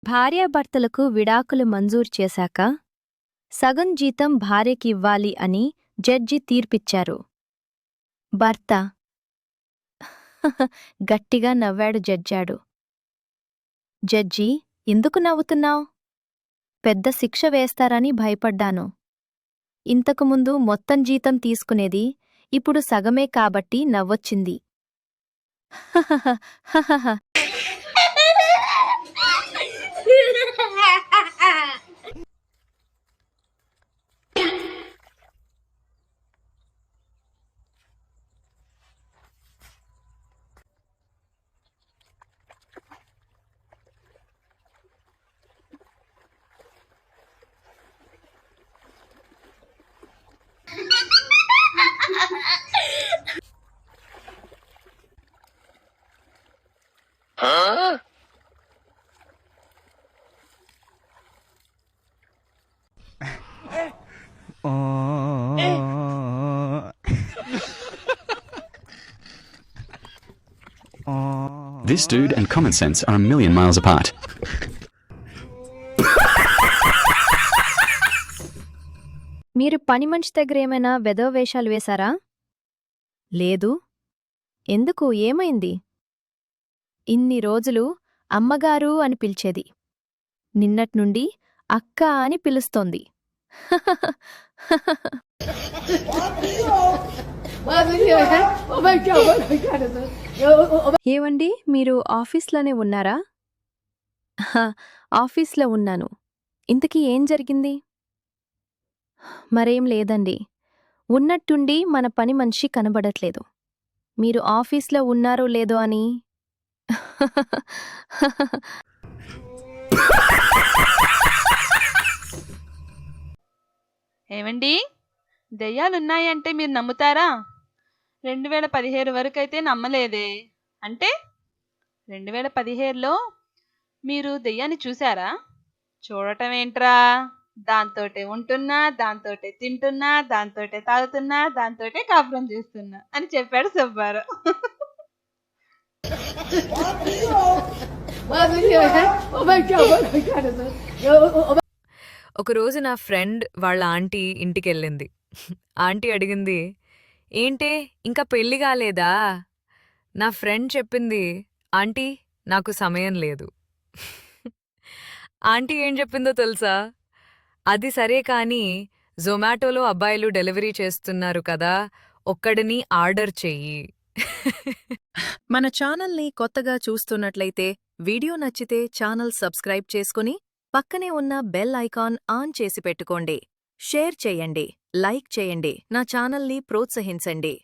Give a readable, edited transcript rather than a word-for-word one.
భార్యాభర్తలకు విడాకులు మంజూరు చేశాక సగం జీతం భార్యకివ్వాలి అని జడ్జి తీర్పిచ్చారు. భర్త గట్టిగా నవ్వాడు జడ్జాడు. జడ్జి, ఎందుకు నవ్వుతున్నావ్? పెద్ద శిక్ష వేస్తారని భయపడ్డాను. ఇంతకుముందు మొత్తం జీతం తీసుకునేది, ఇప్పుడు సగమే కాబట్టి నవ్వొచ్చింది. This dude and common sense are a million miles apart. మీరు పని మనిషి దగ్గర ఏమైనా వెధవ వేషాలు వేశారా? లేదు. ఎందుకు, ఏమైంది? ఇన్ని రోజులు అమ్మగారు అని పిలిచేది. నిన్నట్నుండి అక్క అని పిలుస్తోంది. ఏవండి, మీరు ఆఫీస్లోనే ఉన్నారా? ఆఫీస్లో ఉన్నాను. ఇంతకీ ఏం జరిగింది? మరేం లేదండి. ఉన్నట్టుండి మన పని మనిషి కనబడట్లేదు. మీరు ఆఫీస్లో ఉన్నారో లేదో అని. ఏమండి, దెయ్యాలున్నాయంటే మీరు నమ్ముతారా? 2017 వరకైతే నమ్మలేదే. అంటే 2017లో మీరు దెయ్యాన్ని చూసారా? చూడటం ఏంట్రా, దాంతోటే ఉంటున్నా, దాంతోటే తింటున్నా, దాంతోటే తాగుతున్నా, దాంతోటే కాపురం చేస్తున్నా అని చెప్పాడు సుబ్బారావు. ఒకరోజు నా ఫ్రెండ్ వాళ్ళ ఆంటీ ఇంటికెళ్ళింది. ఆంటీ అడిగింది, ఏంటే ఇంకా పెళ్లి కాలేదా? నా ఫ్రెండ్ చెప్పింది, ఆంటీ నాకు సమయం లేదు. ఆంటీ ఏం చెప్పిందో తెలుసా? అది సరే కానీ జొమాటోలో అబ్బాయిలు డెలివరీ చేస్తున్నారు కదా, ఒక్కడిని ఆర్డర్ చెయ్యి. మన ఛానల్ని కొత్తగా చూస్తున్నట్లయితే వీడియో నచ్చితే ఛానల్ సబ్స్క్రైబ్ చేసుకుని పక్కనే ఉన్న బెల్ ఐకాన్ ఆన్ చేసి పెట్టుకోండి. షేర్ చేయండి, లైక్ చేయండి, నా ఛానల్ని ప్రోత్సహించండి.